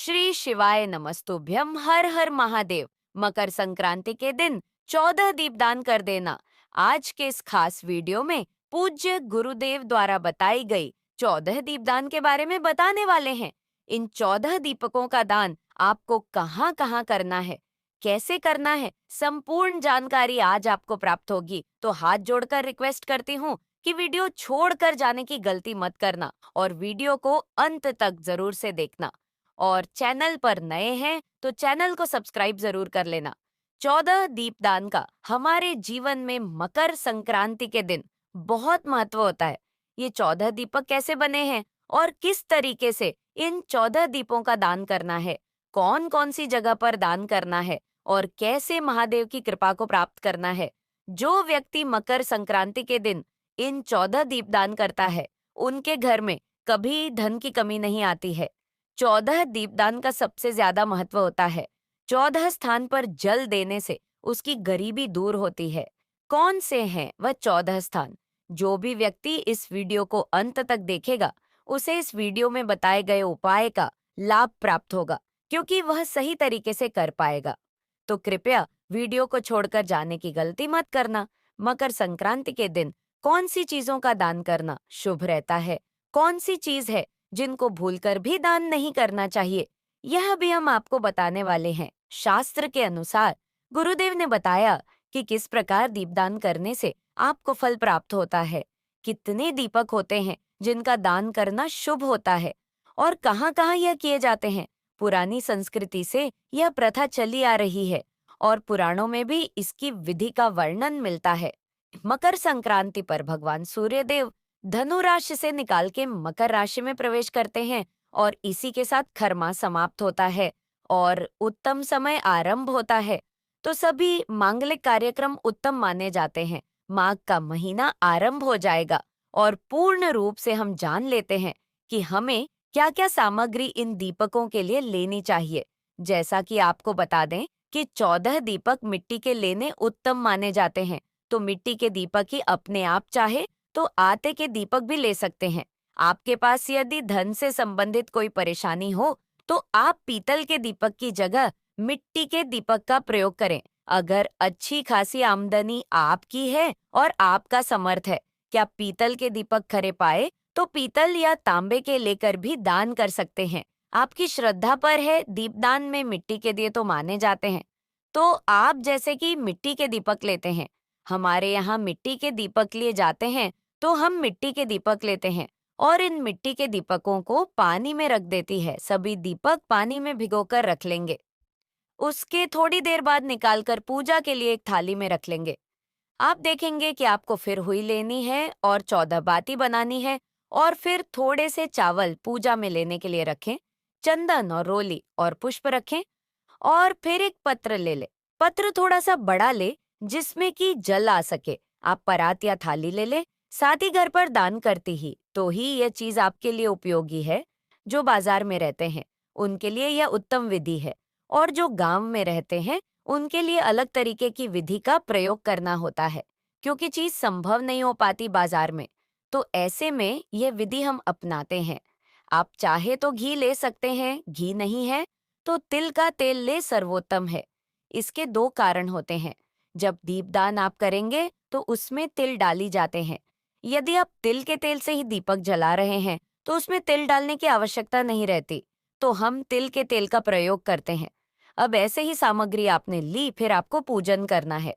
श्री शिवाय नमस्तुभ्यम, हर हर महादेव। मकर संक्रांति के दिन 14 दीपदान कर देना। आज के इस खास वीडियो में पूज्य गुरुदेव द्वारा बताई गई 14 दीपदान के बारे में बताने वाले हैं। इन 14 दीपकों का दान आपको कहाँ कहाँ करना है, कैसे करना है, संपूर्ण जानकारी आज आपको प्राप्त होगी। तो हाथ जोड़कर रिक्वेस्ट करती हूँ कि वीडियो छोड़कर जाने की गलती मत करना और वीडियो को अंत तक जरूर से देखना। और चैनल पर नए हैं तो चैनल को सब्सक्राइब जरूर कर लेना। 14 दीपदान का हमारे जीवन में मकर संक्रांति के दिन बहुत महत्व होता है। ये 14 दीपक कैसे बने हैं और किस तरीके से इन 14 दीपों का दान करना है, कौन कौन सी जगह पर दान करना है और कैसे महादेव की कृपा को प्राप्त करना है। जो व्यक्ति मकर संक्रांति के दिन इन 14 दीपदान करता है, उनके घर में कभी धन की कमी नहीं आती है। 14 दीपदान का सबसे ज्यादा महत्व होता है। 14 स्थान पर जल देने से उसकी गरीबी दूर होती है। कौन से हैं वह 14 स्थान? जो भी व्यक्ति इस वीडियो को अंत तक देखेगा, उसे इस वीडियो में बताए गए उपाय का लाभ प्राप्त होगा, क्योंकि वह सही तरीके से कर पाएगा। तो कृपया वीडियो को छोड़कर जाने की गलती मत करना। मकर संक्रांति के दिन कौन सी चीजों का दान करना शुभ रहता है, कौन सी चीज है जिनको भूलकर भी दान नहीं करना चाहिए, यह भी हम आपको बताने वाले हैं। शास्त्र के अनुसार गुरुदेव ने बताया कि किस प्रकार दीपदान करने से आपको फल प्राप्त होता है, कितने दीपक होते हैं जिनका दान करना शुभ होता है और कहाँ-कहाँ यह किए जाते हैं। पुरानी संस्कृति से यह प्रथा चली आ रही है और पुराणों में भी इसकी विधि का वर्णन मिलता है। मकर संक्रांति पर भगवान सूर्यदेव धनु राशि से निकाल के मकर राशि में प्रवेश करते हैं और इसी के साथ खरमा समाप्त होता है और उत्तम समय आरंभ होता है। तो सभी मांगलिक कार्यक्रम उत्तम माने जाते हैं। माघ का महीना आरंभ हो जाएगा और पूर्ण रूप से हम जान लेते हैं कि हमें क्या-क्या सामग्री इन दीपकों के लिए लेनी चाहिए। जैसा कि आपको बता दें कि 14 दीपक मिट्टी के लेने उत्तम माने जाते हैं, तो मिट्टी के दीपक ही अपने आप चाहे तो आटे के दीपक भी ले सकते हैं। आपके पास यदि धन से संबंधित कोई परेशानी हो, तो आप पीतल के दीपक की जगह मिट्टी के दीपक का प्रयोग करें। अगर अच्छी खासी आमदनी आपकी है और आपका समर्थ है, क्या पीतल के दीपक खरे पाए तो पीतल या तांबे के लेकर भी दान कर सकते हैं। आपकी श्रद्धा पर है, दीपदान में मिट्टी के दिए तो माने जाते हैं। तो आप जैसे कि मिट्टी के दीपक लेते हैं, हमारे यहाँ मिट्टी के दीपक लिए जाते हैं, तो हम मिट्टी के दीपक लेते हैं और इन मिट्टी के दीपकों को पानी में रख देती है। सभी दीपक पानी में भिगोकर रख लेंगे। उसके थोड़ी देर बाद निकालकर पूजा के लिए एक थाली में रख लेंगे। आप देखेंगे कि आपको फिर हुई लेनी है और 14 बाती बनानी है और फिर थोड़े से चावल पूजा में लेने के लिए रखें, चंदन और रोली और पुष्प रखें और फिर एक पत्र ले ले। पत्र थोड़ा सा बड़ा ले जिसमें कि जल आ सके। आप परात या थाली ले ले। साथ ही घर पर दान करती ही तो ही यह चीज आपके लिए उपयोगी है। जो बाजार में रहते हैं उनके लिए यह उत्तम विधि है और जो गांव में रहते हैं उनके लिए अलग तरीके की विधि का प्रयोग करना होता है, क्योंकि चीज संभव नहीं हो पाती बाजार में। तो ऐसे में यह विधि हम अपनाते हैं। आप चाहे तो घी ले सकते हैं, घी नहीं है तो तिल का तेल ले, सर्वोत्तम है। इसके दो कारण होते हैं। जब दीपदान आप करेंगे तो उसमें तिल डाली जाते हैं। यदि आप तिल के तेल से ही दीपक जला रहे हैं तो उसमें तिल डालने की आवश्यकता नहीं रहती, तो हम तिल के तेल का प्रयोग करते हैं। अब ऐसे ही सामग्री आपने ली, फिर आपको पूजन करना है।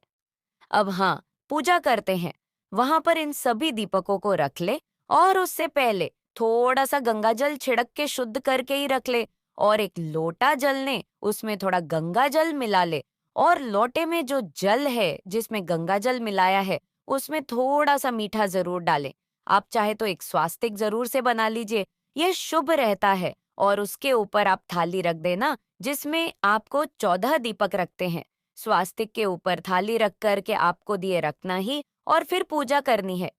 अब हाँ, पूजा करते हैं, वहां पर इन सभी दीपकों को रख ले और उससे पहले थोड़ा सा गंगा जल छिड़क के शुद्ध करके ही रख ले और एक लोटा जल ले, उसमें थोड़ा गंगा जल मिला ले और लोटे में जो जल है जिसमें गंगा जल मिलाया है उसमें थोड़ा सा मीठा जरूर डालें। आप चाहे तो एक स्वास्तिक जरूर से बना लीजिए, यह शुभ रहता है। और उसके ऊपर आप थाली रख देना जिसमें आपको 14 दीपक रखते हैं। स्वास्तिक के ऊपर थाली रख कर के आपको दिए रखना ही और फिर पूजा करनी है।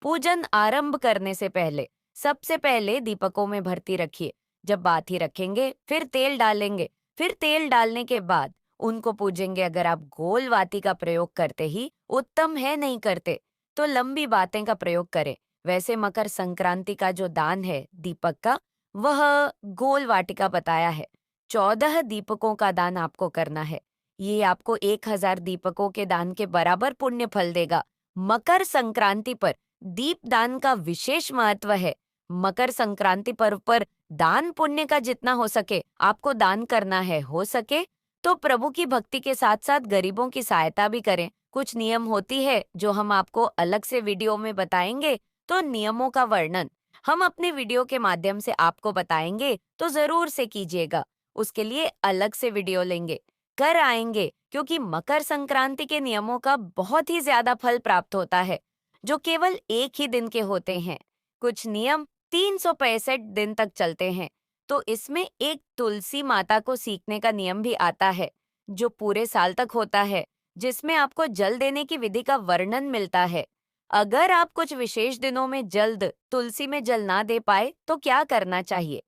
पूजन आरंभ करने से पहले सबसे पहले दीपकों में भरती रखिए। जब बाती रखेंगे फिर तेल डालेंगे, फिर तेल डालने के बाद उनको पूजेंगे। अगर आप गोल वाती का प्रयोग करते ही उत्तम है, नहीं करते तो लंबी बातें का प्रयोग करें। वैसे मकर संक्रांति का जो दान है दीपक का, वह गोल वाटिका बताया है। 14 दीपकों का दान आपको करना है। ये आपको 1000 दीपकों के दान के बराबर पुण्य फल देगा। मकर संक्रांति पर दीप दान का विशेष महत्व है। मकर संक्रांति पर्व पर दान पुण्य का जितना हो सके आपको दान करना है। हो सके तो प्रभु की भक्ति के साथ साथ गरीबों की सहायता भी करें। कुछ नियम होती है जो हम आपको अलग से वीडियो में बताएंगे। तो नियमों का वर्णन हम अपने वीडियो के माध्यम से आपको बताएंगे, तो जरूर से कीजिएगा। उसके लिए अलग से वीडियो लेंगे, कर आएंगे, क्योंकि मकर संक्रांति के नियमों का बहुत ही ज्यादा फल प्राप्त होता है, जो केवल एक ही दिन के होते हैं। कुछ नियम 365 दिन तक चलते हैं। तो इसमें एक तुलसी माता को सीखने का नियम भी आता है, जो पूरे साल तक होता है, जिसमें आपको जल देने की विधि का वर्णन मिलता है। अगर आप कुछ विशेष दिनों में जल्द तुलसी में जल ना दे पाए तो क्या करना चाहिए,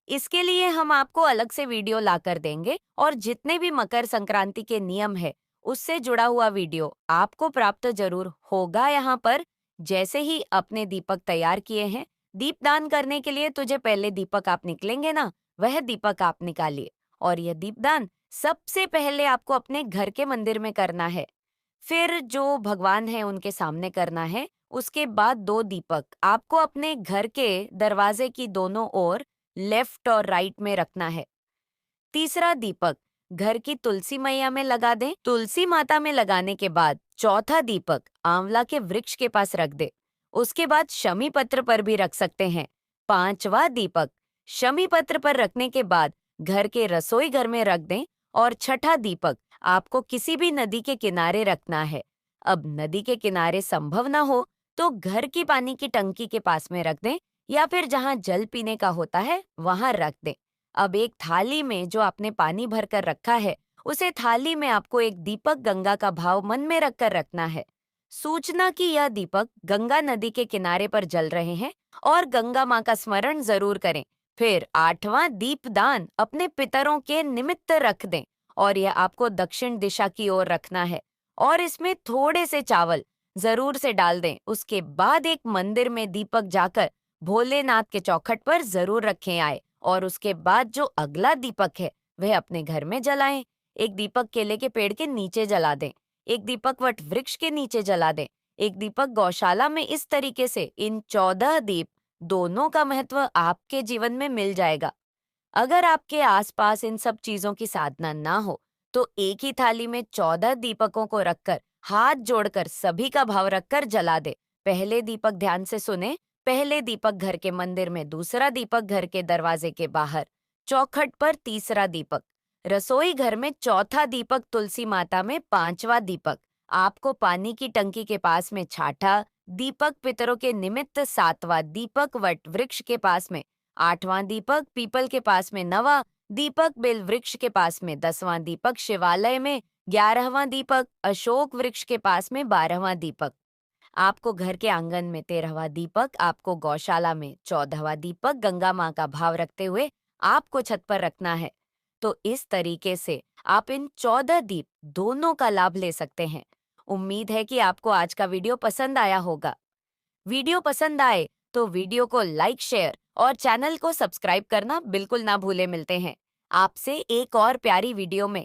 इसके लिए हम आपको अलग से वीडियो लाकर देंगे, और जितने भी मकर संक्रांति के नियम है उससे जुड़ा हुआ वीडियो आपको प्राप्त जरूर होगा यहाँ पर। जैसे ही अपने दीपक तैयार किए हैं, दीपदान करने के लिए तुझे पहले दीपक आप निकलेंगे ना, वह दीपक आप निकालिए। और यह दीपदान सबसे पहले आपको अपने घर के मंदिर में करना है, फिर जो भगवान है उनके सामने करना है। उसके बाद 2 दीपक आपको अपने घर के दरवाजे की दोनों ओर लेफ्ट और राइट में रखना है। तीसरा दीपक घर की तुलसी मैया में लगा दें। तुलसी माता में लगाने के बाद चौथा दीपक आंवला के वृक्ष के पास रख दे। उसके बाद शमी पत्र पर भी रख सकते हैं। पांचवा दीपक शमी पत्र पर रखने के बाद घर के रसोई घर में रख दें। और छठा दीपक आपको किसी भी नदी के किनारे रखना है। अब नदी के किनारे संभव ना हो तो घर की पानी की टंकी के पास में रख दें, या फिर जहां जल पीने का होता है वहां रख दें। अब एक थाली में जो आपने पानी भर कर रखा है, उसे थाली में आपको एक दीपक गंगा का भाव मन में रखकर रखना है। सूचना कि यह दीपक गंगा नदी के किनारे पर जल रहे हैं, और गंगा माँ का स्मरण जरूर करें। फिर 8वां दीपदान अपने पितरों के निमित्त रख दें, और यह आपको दक्षिण दिशा की ओर रखना है। और इसमें थोड़े से चावल जरूर से डाल दें। उसके बाद एक मंदिर में दीपक जाकर भोलेनाथ के चौखट पर जरूर रखें आए। और उसके बाद जो अगला दीपक है वह अपने घर में जलाएं। एक दीपक केले के पेड़ के नीचे जला दें, एक दीपक वट वृक्ष के नीचे जला दें, एक दीपक गौशाला में। इस तरीके से इन 14 दीप दोनों का महत्व आपके जीवन में मिल जाएगा। अगर आपके आसपास इन सब चीजों की साधना ना हो तो एक ही थाली में 14 दीपकों को रखकर हाथ जोड़कर सभी का भाव रखकर जला दे। पहले दीपक ध्यान से सुने। पहले दीपक घर के मंदिर में, दूसरा दीपक घर के दरवाजे के बाहर, चौखट पर तीसरा दीपक, रसोई घर में चौथा दीपक, तुलसी माता में 5वां दीपक, आपको पानी की टंकी के पास में छठा दीपक, पितरों के निमित्त 7वां दीपक, वट वृक्ष के पास में 8वां दीपक, पीपल के पास में 9वां दीपक, बेल वृक्ष के पास में 10वां दीपक, शिवालय में 11वां दीपक, अशोक वृक्ष के पास में 12वां दीपक, आपको घर के आंगन में 13वां दीपक, आपको गौशाला में 14वां दीपक, गंगा माँ का भाव रखते हुए आपको छत पर रखना है। तो इस तरीके से आप इन 14 दीप दोनों का लाभ ले सकते हैं। उम्मीद है कि आपको आज का वीडियो पसंद आया होगा। वीडियो पसंद आए तो वीडियो को लाइक, शेयर और चैनल को सब्सक्राइब करना बिल्कुल ना भूले। मिलते हैं आपसे एक और प्यारी वीडियो में।